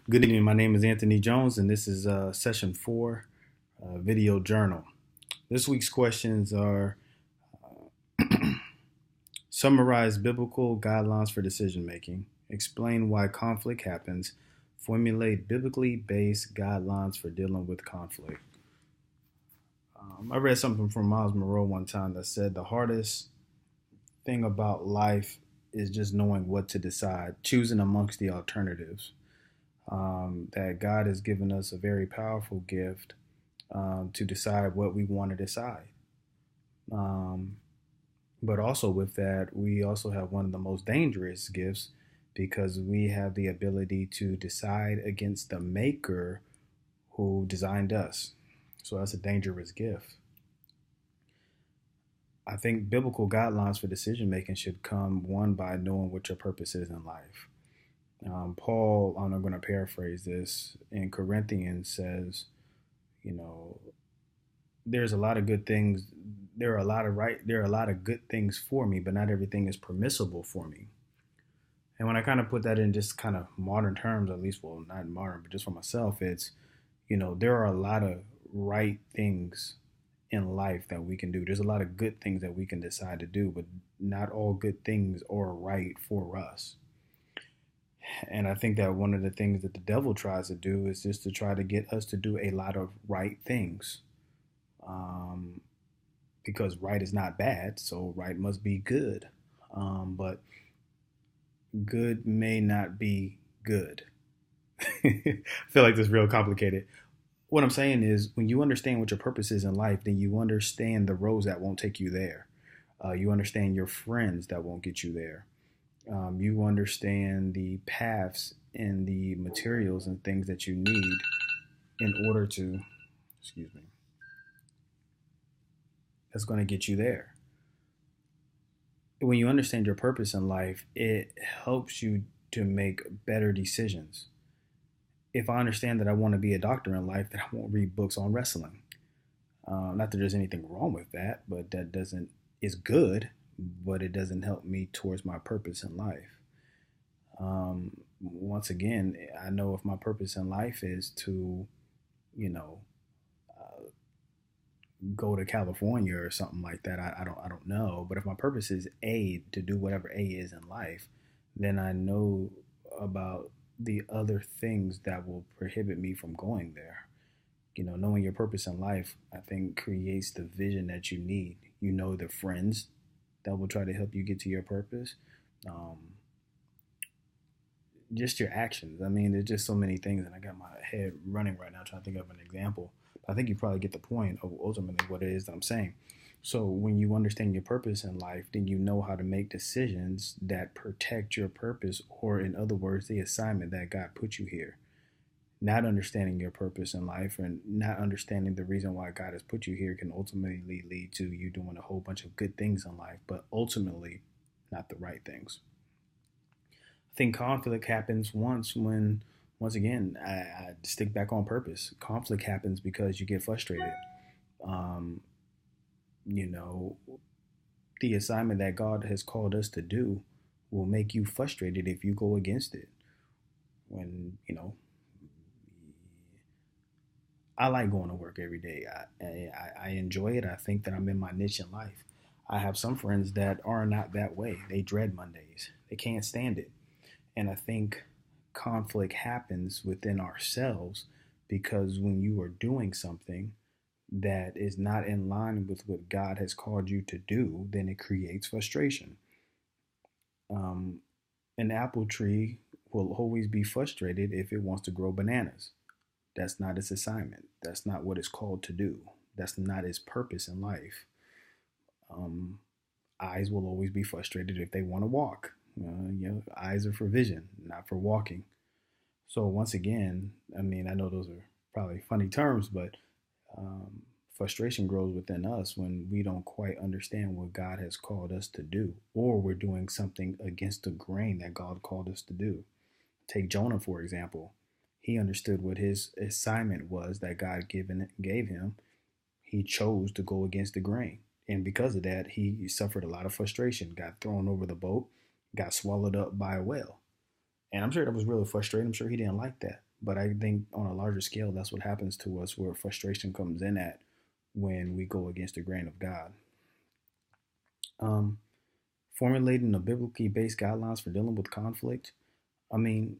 Good evening. My name is Anthony Jones, and this is session four, video journal. This week's questions are summarize biblical guidelines for decision making, explain why conflict happens, formulate biblically based guidelines for dealing with conflict. I read something from Miles Monroe one time that said the hardest thing about life is just knowing what to decide, choosing amongst the alternatives. That God has given us a very powerful gift to decide what we want to decide. Um, but also, with that, we also have one of the most dangerous gifts because we have the ability to decide against the maker who designed us. So that's a dangerous gift. I think biblical guidelines for decision making should come one by knowing what your purpose is in life. Paul, I'm going to paraphrase this, in Corinthians says, you know, there's a lot of good things. There are a lot of good things for me, but not everything is permissible for me. And when I kind of put that in just kind of modern terms, at least, well, not modern, but just for myself, it's, there are a lot of right things in life that we can do. There's a lot of good things that we can decide to do, but not all good things are right for us. And I think that one of the things that the devil tries to do is just to try to get us to do a lot of right things. Um, because right is not bad, so right must be good. But good may not be good. I feel like this is real complicated. What I'm saying is, when you understand what your purpose is in life, then you understand the roads that won't take you there. You understand your friends that won't get you there. You understand the paths and the materials and things that you need in order to, excuse me, that's going to get you there. When you understand your purpose in life, it helps you to make better decisions. If I understand that I want to be a doctor in life, then I won't read books on wrestling. Not that there's anything wrong with that, but that doesn't is good, but it doesn't help me towards my purpose in life. Once again, I know if my purpose in life is to, you know, uh, go to California or something like that. I don't know. But if my purpose is A, to do whatever A is in life, then I know about the other things that will prohibit me from going there. Knowing your purpose in life, I think creates the vision that you need. You know the friends that will try to help you get to your purpose. Um, just your actions. I mean, there's just so many things, and I got my head running right now trying to think of an example. But I think you probably get the point of ultimately what it is that I'm saying. So when you understand your purpose in life, then you know how to make decisions that protect your purpose, or in other words, the assignment that God put you here. Not understanding your purpose in life and not understanding the reason why God has put you here can ultimately lead to you doing a whole bunch of good things in life, but ultimately not the right things. I think conflict happens once again, I stick back on purpose. Conflict happens because you get frustrated. Um, you know, the assignment that God has called us to do will make you frustrated if you go against it. When, I like going to work every day. I enjoy it. I think that I'm in my niche in life. I have some friends that are not that way. They dread Mondays. They can't stand it. And I think conflict happens within ourselves because when you are doing something that is not in line with what God has called you to do, then it creates frustration. Um, an apple tree will always be frustrated if it wants to grow bananas. That's not its assignment. That's not what it's called to do. That's not its purpose in life. Um, Eyes will always be frustrated if they want to walk. Eyes are for vision, not for walking. So once again, I mean, I know those are probably funny terms, but um, frustration grows within us when we don't quite understand what God has called us to do, or we're doing something against the grain that God called us to do. Take Jonah, for example. He understood what his assignment was that God gave him. He chose to go against the grain. And because of that, he suffered a lot of frustration, got thrown over the boat, got swallowed up by a whale. And I'm sure that was really frustrating. I'm sure he didn't like that. But I think on a larger scale, that's what happens to us, where frustration comes in at when we go against the grain of God. Um, Formulating a biblically based guidelines for dealing with conflict. I mean,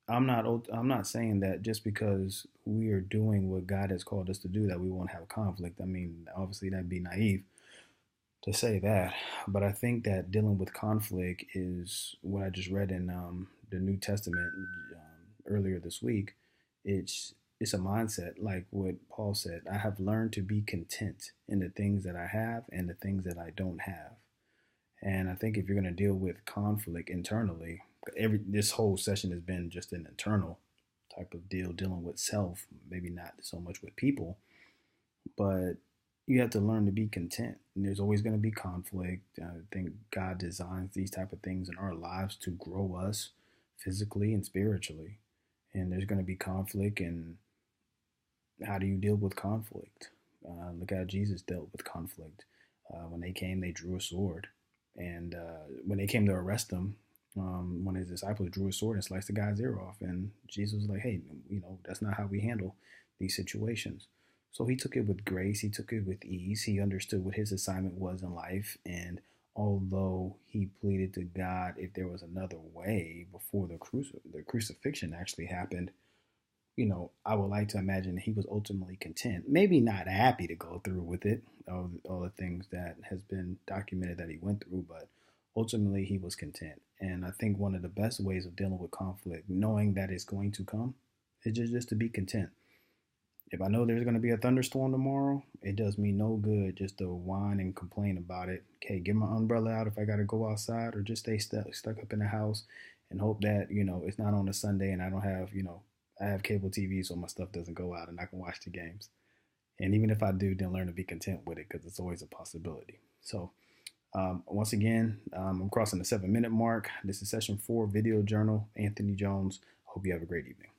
I'm not saying that just because we are doing what God has called us to do that we won't have conflict. I mean, obviously that'd be naive to say that, but I think that dealing with conflict is what I just read in the New Testament earlier this week. It's a mindset, like what Paul said. I have learned to be content in the things that I have and the things that I don't have. And I think if you're going to deal with conflict internally, every this whole session has been just an internal type of deal, dealing with self, maybe not so much with people, but you have to learn to be content. And there's always going to be conflict. I think God designs these type of things in our lives to grow us physically and spiritually. And there's going to be conflict. And how do you deal with conflict? Look how Jesus dealt with conflict. When they came, they drew a sword. And when they came to arrest him, one of his disciples drew a sword and sliced the guy's ear off. And Jesus was like, hey, that's not how we handle these situations. So he took it with grace. He took it with ease. He understood what his assignment was in life. And although he pleaded to God if there was another way before the crucifixion actually happened, I would like to imagine he was ultimately content. Maybe not happy to go through with it, all the things that has been documented that he went through, but ultimately he was content. And I think one of the best ways of dealing with conflict, knowing that it's going to come, is just to be content. If I know there's going to be a thunderstorm tomorrow, it does me no good just to whine and complain about it. Okay, get my umbrella out if I got to go outside, or just stay stuck up in the house and hope that, it's not on a Sunday and I don't have, I have cable TV so my stuff doesn't go out and I can watch the games. And even if I do, then learn to be content with it, because it's always a possibility. So once again, I'm crossing the 7-minute mark. This is session 4, Video Journal, Anthony Jones. Hope you have a great evening.